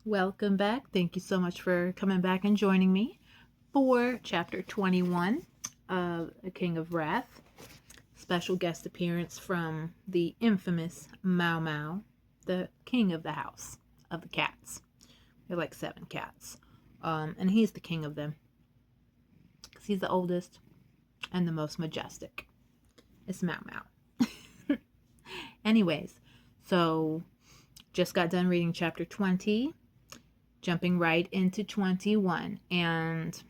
Welcome back. Thank you so much for coming back and joining me for chapter 21 of A King of Wrath. Special guest appearance from the infamous Mau Mau, the king of the house of the cats. There are like 7 cats. And he's the king of them because he's the oldest and the most majestic. It's Mau Mau. Anyways, so just got done reading chapter 20, jumping right into 21, and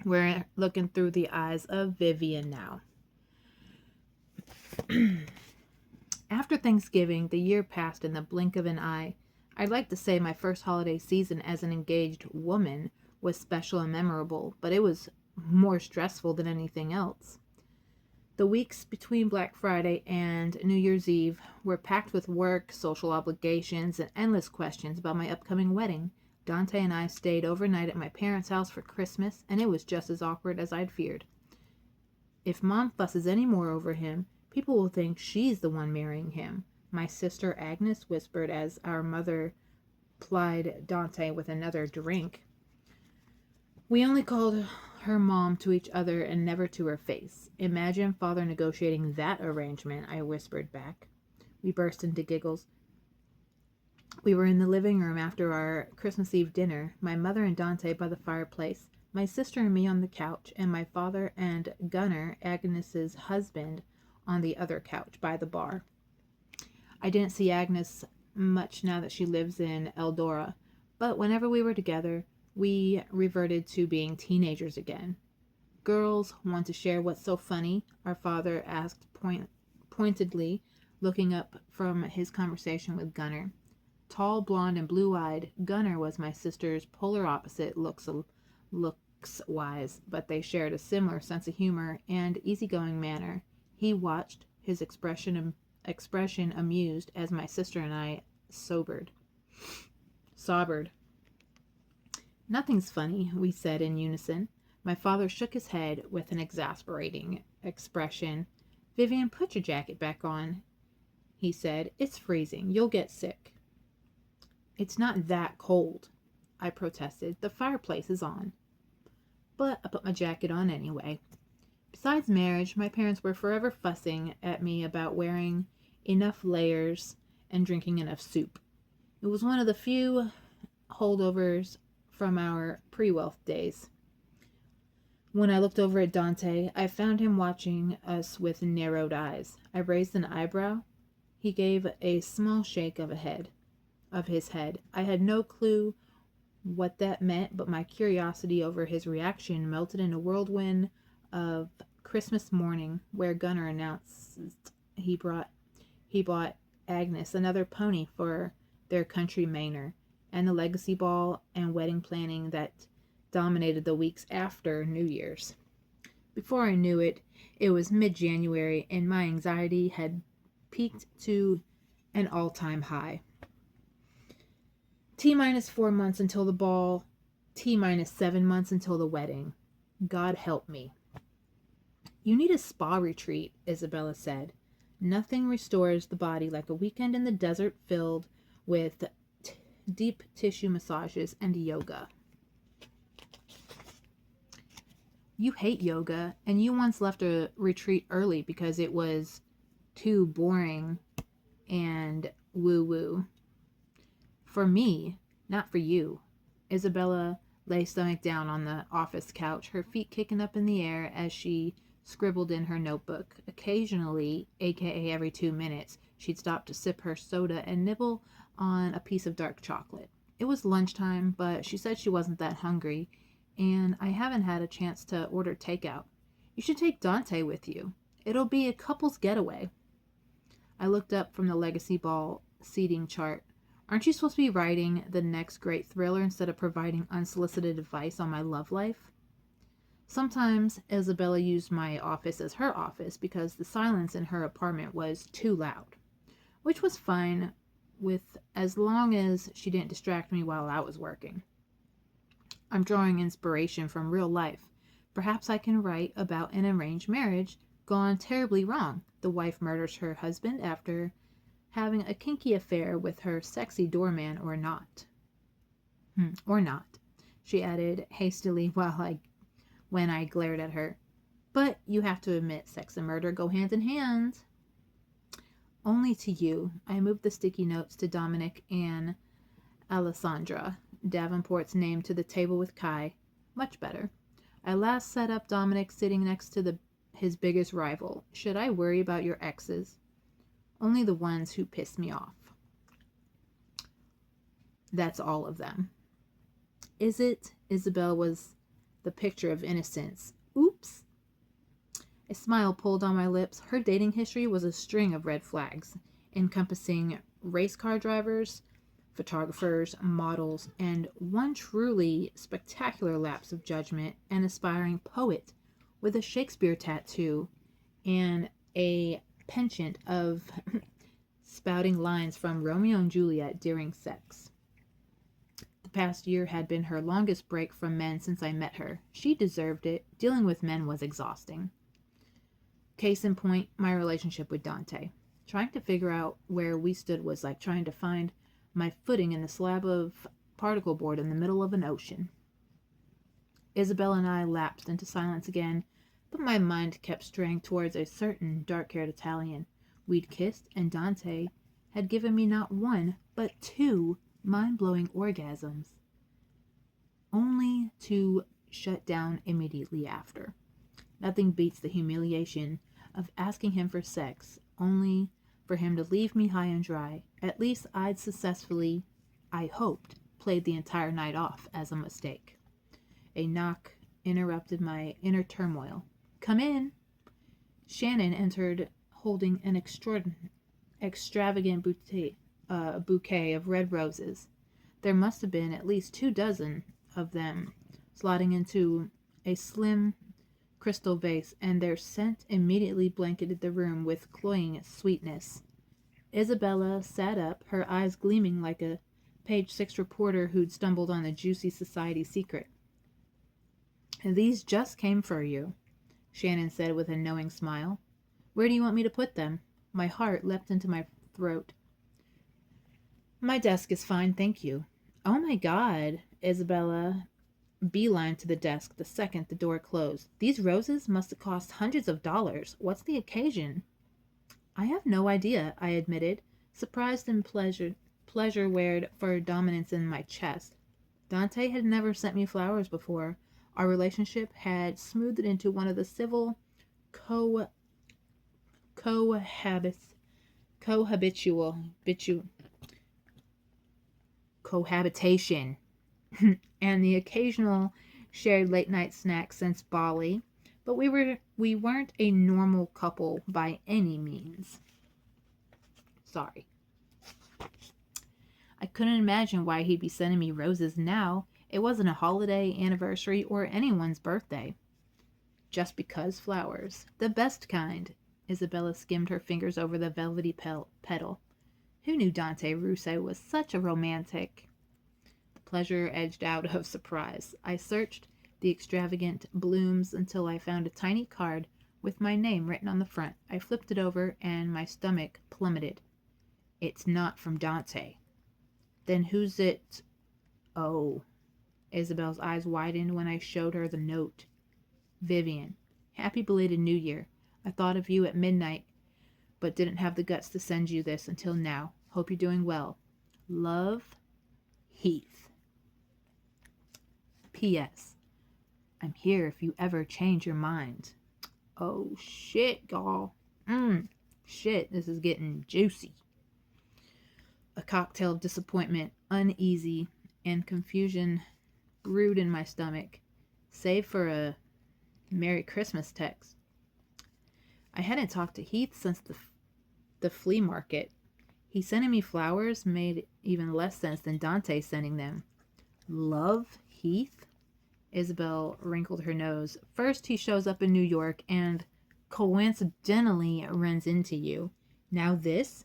we're looking through the eyes of Vivian now. After Thanksgiving, the year passed in the blink of an eye. I'd like to say my first holiday season as an engaged woman was special and memorable, but it was more stressful than anything else. The weeks between Black Friday and New Year's Eve were packed with work, social obligations, and endless questions about my upcoming wedding. Dante and I stayed overnight at my parents' house for Christmas, and it was just as awkward as I'd feared. If Mom fusses any more over him, people will think she's the one marrying him, my sister Agnes whispered as our mother plied Dante with another drink. We only called her mom to each other and never to her face. Imagine father negotiating that arrangement, I whispered back. We burst into giggles. We were in the living room after our Christmas Eve dinner, my mother and Dante by the fireplace, my sister and me on the couch, and my father and Gunnar, Agnes's husband, on the other couch by the bar. I didn't see Agnes much now that she lives in Eldora, but whenever we were together, we reverted to being teenagers again. Girls want to share what's so funny? Our father asked pointedly, looking up from his conversation with Gunnar. Tall, blonde, and blue-eyed, Gunnar was my sister's polar opposite looks-wise, but they shared a similar sense of humor and easygoing manner. He watched, his expression amused, as my sister and I sobered. Nothing's funny, we said in unison. My father shook his head with an exasperating expression. Vivian, put your jacket back on, he said. It's freezing. You'll get sick. It's not that cold, I protested. The fireplace is on. But I put my jacket on anyway. Besides marriage, my parents were forever fussing at me about wearing enough layers and drinking enough soup. It was one of the few holdovers from our pre-wealth days. When I looked over at Dante, I found him watching us with narrowed eyes. I raised an eyebrow. He gave a small shake of his head. I had no clue what that meant, but my curiosity over his reaction melted in a whirlwind of Christmas morning, where Gunnar announced he bought Agnes another pony for their country manor, and the legacy ball and wedding planning that dominated the weeks after New Year's. Before I knew it, it was mid-January, and my anxiety had peaked to an all-time high. T-minus 4 months until the ball, T-minus 7 months until the wedding. God help me. You need a spa retreat, Isabella said. Nothing restores the body like a weekend in the desert filled with deep tissue massages and yoga. You hate yoga, and you once left a retreat early because it was too boring and woo-woo. For me, not for you. Isabella lay stomach down on the office couch, her feet kicking up in the air as she scribbled in her notebook. Occasionally, aka every 2 minutes, she'd stop to sip her soda and nibble on a piece of dark chocolate. It was lunchtime, but she said she wasn't that hungry, and I haven't had a chance to order takeout. You should take Dante with you. It'll be a couple's getaway. I looked up from the Legacy Ball seating chart. Aren't you supposed to be writing the next great thriller instead of providing unsolicited advice on my love life? Sometimes Isabella used my office as her office because the silence in her apartment was too loud, which was fine with as long as she didn't distract me while I was working. I'm drawing inspiration from real life. Perhaps I can write about an arranged marriage gone terribly wrong. The wife murders her husband after having a kinky affair with her sexy doorman or not. Or not, she added hastily when I glared at her. But you have to admit, sex and murder go hand in hand. Only to you. I moved the sticky notes to Dominic and Alessandra, Davenport's name, to the table with Kai. Much better. I last set up Dominic sitting next to his biggest rival. Should I worry about your exes? Only the ones who piss me off. That's all of them. Is it? Isabel was the picture of innocence. Oops. A smile pulled on my lips. Her dating history was a string of red flags, encompassing race car drivers, photographers, models, and one truly spectacular lapse of judgment, an aspiring poet with a Shakespeare tattoo and a penchant of spouting lines from Romeo and Juliet during sex. The past year had been her longest break from men since I met her. She deserved it. Dealing with men was exhausting. Case in point, my relationship with Dante. Trying to figure out where we stood was like trying to find my footing in a slab of particle board in the middle of an ocean. Isabel and I lapsed into silence again, but my mind kept straying towards a certain dark-haired Italian we'd kissed, and Dante had given me not one, but two mind-blowing orgasms, only to shut down immediately after. Nothing beats the humiliation of asking him for sex, only for him to leave me high and dry. At least I'd successfully, I hoped, played the entire night off as a mistake. A knock interrupted my inner turmoil. Come in. Shannon entered holding an extravagant bouquet of red roses. There must have been at least 24 of them, slotting into a slim crystal vase, and their scent immediately blanketed the room with cloying sweetness. Isabella sat up, her eyes gleaming like a Page 6 reporter who'd stumbled on a juicy society secret. These just came for you, Shannon said with a knowing smile. Where do you want me to put them? My heart leapt into my throat. My desk is fine, thank you. Oh my God, Isabella beelined to the desk the second the door closed. These roses must have cost hundreds of dollars. What's the occasion? I have no idea, I admitted, surprised and pleasure-weared for dominance in my chest. Dante had never sent me flowers before. Our relationship had smoothed into one of the civil cohabitation and the occasional shared late-night snack since Bali, but we weren't a normal couple by any means. Sorry. I couldn't imagine why he'd be sending me roses now. It wasn't a holiday, anniversary, or anyone's birthday. Just because flowers. The best kind. Isabella skimmed her fingers over the velvety petal. Who knew Dante Russo was such a romantic? Pleasure edged out of surprise. I searched the extravagant blooms until I found a tiny card with my name written on the front. I flipped it over and my stomach plummeted. It's not from Dante. Then who's it? Oh. Isabel's eyes widened when I showed her the note. Vivian. Happy belated New Year. I thought of you at midnight, but didn't have the guts to send you this until now. Hope you're doing well. Love, Heath. P.S. I'm here if you ever change your mind. Oh, shit, y'all. Shit, this is getting juicy. A cocktail of disappointment, uneasy, and confusion brewed in my stomach, save for a Merry Christmas text. I hadn't talked to Heath since the flea market. He sending me flowers made even less sense than Dante sending them. Love, Heath? Isabel wrinkled her nose. First he shows up in New York and coincidentally runs into you. Now this?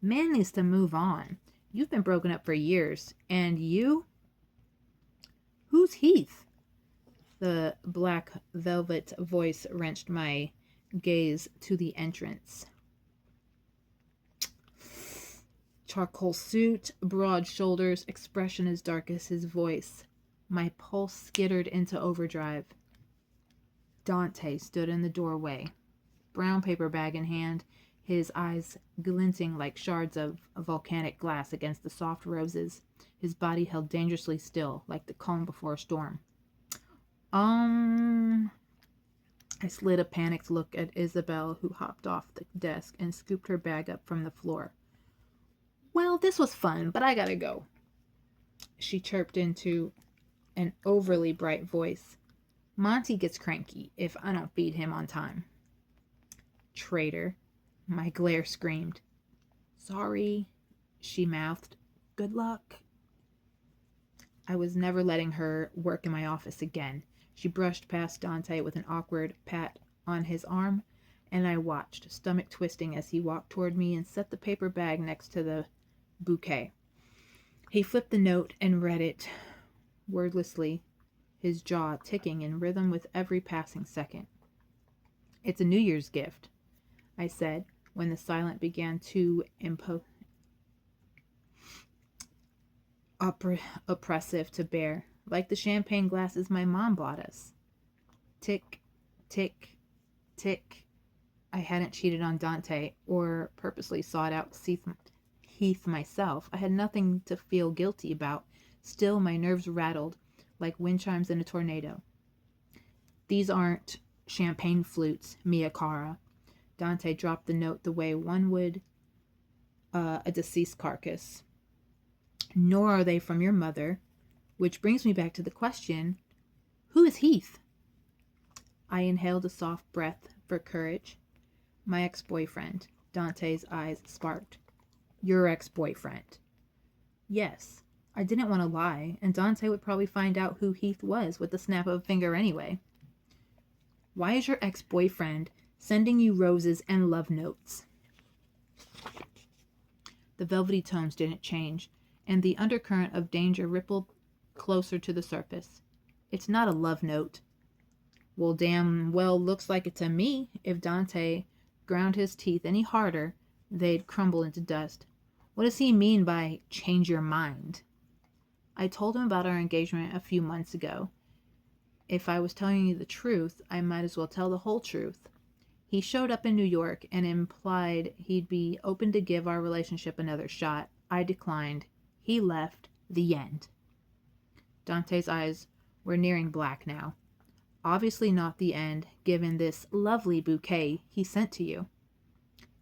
Man needs to move on. You've been broken up for years. And you? Who's Heath? The black velvet voice wrenched my gaze to the entrance. Charcoal suit, broad shoulders, expression as dark as his voice. My pulse skittered into overdrive. Dante stood in the doorway, brown paper bag in hand, his eyes glinting like shards of volcanic glass against the soft roses, his body held dangerously still, like the calm before a storm. I slid a panicked look at Isabel, who hopped off the desk and scooped her bag up from the floor. Well, this was fun, but I gotta go, she chirped into an overly bright voice. Monty gets cranky if I don't feed him on time. Traitor, my glare screamed. Sorry, she mouthed. Good luck. I was never letting her work in my office again. She brushed past Dante with an awkward pat on his arm, and I watched, stomach twisting, as he walked toward me and set the paper bag next to the bouquet. He flipped the note and read it wordlessly, his jaw ticking in rhythm with every passing second. It's a New Year's gift, I said, when the silence began to oppressive to bear, like the champagne glasses my mom bought us. Tick, tick, tick. I hadn't cheated on Dante or purposely sought out Heath myself. I had nothing to feel guilty about. Still, my nerves rattled like wind chimes in a tornado. These aren't champagne flutes, mia cara. Dante dropped the note the way one would a deceased carcass. Nor are they from your mother, which brings me back to the question, who is Heath? I inhaled a soft breath for courage. My ex-boyfriend. Dante's eyes sparked. Your ex-boyfriend? Yes. I didn't want to lie, and Dante would probably find out who Heath was with the snap of a finger anyway. Why is your ex-boyfriend sending you roses and love notes? The velvety tones didn't change, and the undercurrent of danger rippled closer to the surface. It's not a love note. Well, damn well looks like it to me. If Dante ground his teeth any harder, they'd crumble into dust. What does he mean by change your mind? I told him about our engagement a few months ago. If I was telling you the truth, I might as well tell the whole truth. He showed up in New York and implied he'd be open to give our relationship another shot. I declined. He left. The end. Dante's eyes were nearing black now. Obviously not the end, given this lovely bouquet he sent to you.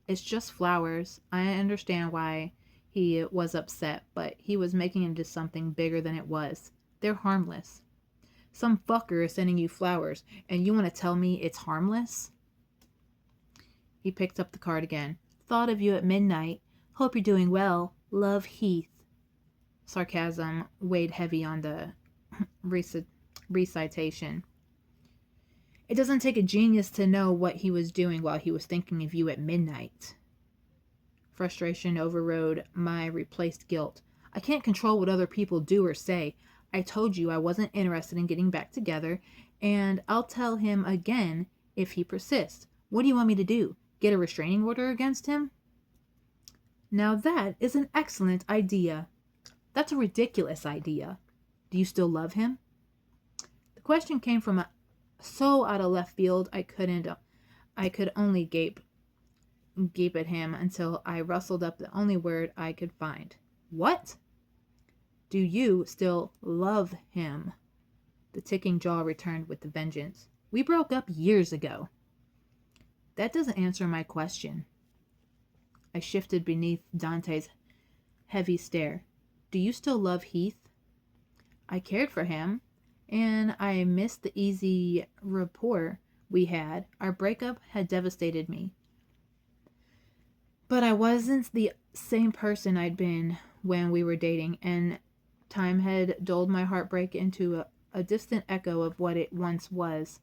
It's just flowers. I understand why he was upset, but he was making it into something bigger than it was. They're harmless. Some fucker is sending you flowers, and you want to tell me it's harmless? He picked up the card again. Thought of you at midnight. Hope you're doing well. Love, Heath. Sarcasm weighed heavy on the recitation. It doesn't take a genius to know what he was doing while he was thinking of you at midnight. Frustration overrode my replaced guilt. I can't control what other people do or say. I told you I wasn't interested in getting back together, and I'll tell him again if he persists. What do you want me to do? Get a restraining order against him? Now that is an excellent idea. That's a ridiculous idea. Do you still love him? The question came from so out of left field I could only gape at him until I rustled up the only word I could find. What? Do you still love him? The ticking jaw returned with a vengeance. We broke up years ago. That doesn't answer my question. I shifted beneath Dante's heavy stare. Do you still love Heath? I cared for him, and I missed the easy rapport we had. Our breakup had devastated me. But I wasn't the same person I'd been when we were dating, and time had dulled my heartbreak into a distant echo of what it once was.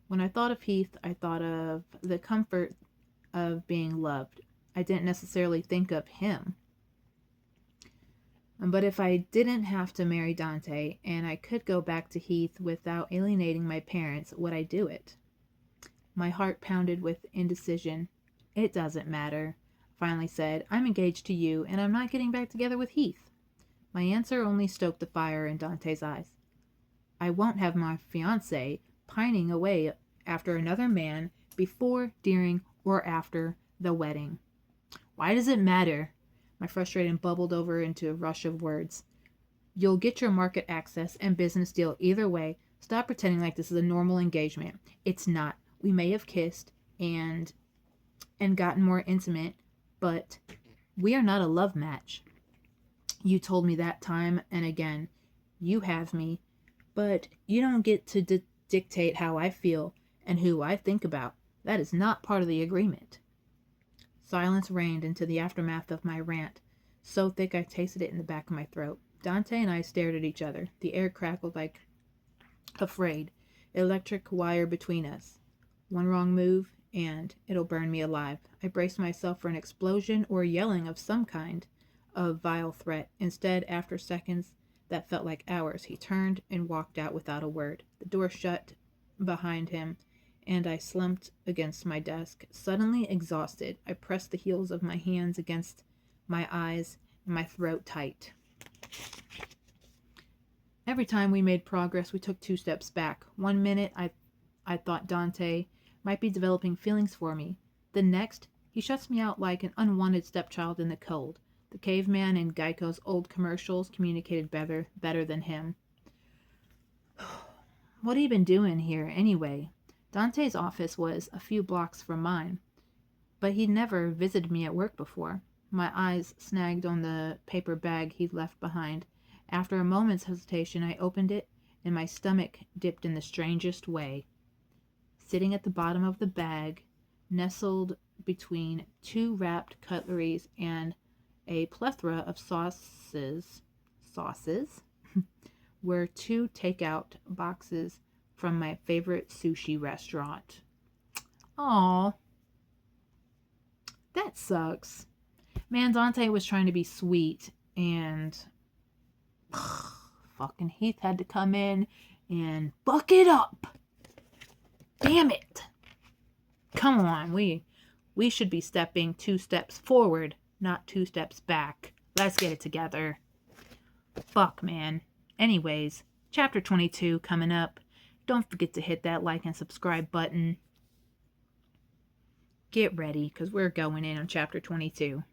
When I thought of Heath, I thought of the comfort of being loved. I didn't necessarily think of him. But if I didn't have to marry Dante, and I could go back to Heath without alienating my parents, would I do it? My heart pounded with indecision. It doesn't matter. finally said. I'm engaged to you, and I'm not getting back together with Heath. My answer only stoked the fire in Dante's eyes. I won't have my fiancé pining away after another man before, during, or after the wedding. Why does it matter? My frustration bubbled over into a rush of words. You'll get your market access and business deal either way. Stop pretending like this is a normal engagement. It's not. We may have kissed and gotten more intimate, but we are not a love match. You told me that time and again. You have me, but you don't get to dictate how I feel and who I think about. That is not part of the agreement. Silence reigned into the aftermath of my rant, so thick I tasted it in the back of my throat. Dante and I stared at each other. The air crackled like a frayed electric wire between us. One wrong move, and it'll burn me alive. I braced myself for an explosion or yelling of some kind of vile threat. Instead, after seconds that felt like hours, he turned and walked out without a word. The door shut behind him, and I slumped against my desk. Suddenly exhausted, I pressed the heels of my hands against my eyes and my throat tight. Every time we made progress, we took 2 steps back. 1 minute, I thought Dante might be developing feelings for me. The next, he shuts me out like an unwanted stepchild in the cold. The caveman in Geico's old commercials communicated better than him. What had he been doing here, anyway? Dante's office was a few blocks from mine, but he'd never visited me at work before. My eyes snagged on the paper bag he'd left behind. After a moment's hesitation, I opened it, and my stomach dipped in the strangest way. Sitting at the bottom of the bag, nestled between 2 wrapped cutleries and a plethora of sauces, were 2 takeout boxes from my favorite sushi restaurant. Aw, that sucks. Man, Dante was trying to be sweet, and fucking Heath had to come in and buck it up. Damn it. Come on, we should be stepping 2 steps forward, not 2 steps back. Let's get it together. Fuck, man. Anyways, chapter 22 coming up. Don't forget to hit that like and subscribe button. Get ready, because we're going in on chapter 22.